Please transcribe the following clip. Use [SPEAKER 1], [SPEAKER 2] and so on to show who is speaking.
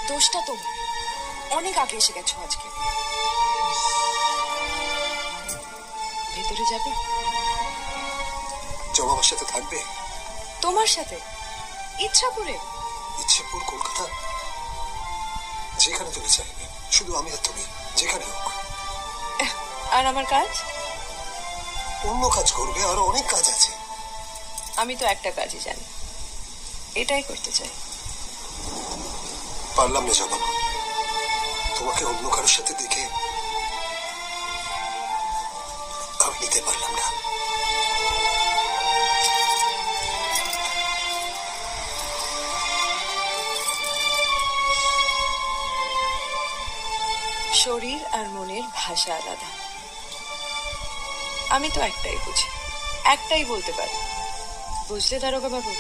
[SPEAKER 1] দোষটা তোমার, অনেক আগে এসে গেছো আজকে। ভেতরে যাবে?
[SPEAKER 2] জবা আমার সাথে থাকবে?
[SPEAKER 1] তোমার সাথে? ইচ্ছা করে?
[SPEAKER 2] ইচ্ছেপুর, কলকাতা, যেখানে তুমি চাইবে, শুধু আমি আর তুমি, যেখানে হোক।
[SPEAKER 1] আর আমার কাজ?
[SPEAKER 2] অন্য কাজ করবে, আরো অনেক কাজ আছে।
[SPEAKER 1] আমি তো একটা কাজই জানি, এটাই করতে চাই।
[SPEAKER 2] পারলাম না জবা, তোমাকে অন্য কারোর সাথে দেখে আমি নিতে পারলাম না।
[SPEAKER 1] শরীর আর মনের ভাষা আলাদা। আমি তো একটাই বুঝি, একটাই বলতে পারি। বুঝলে দারোগা বাবু?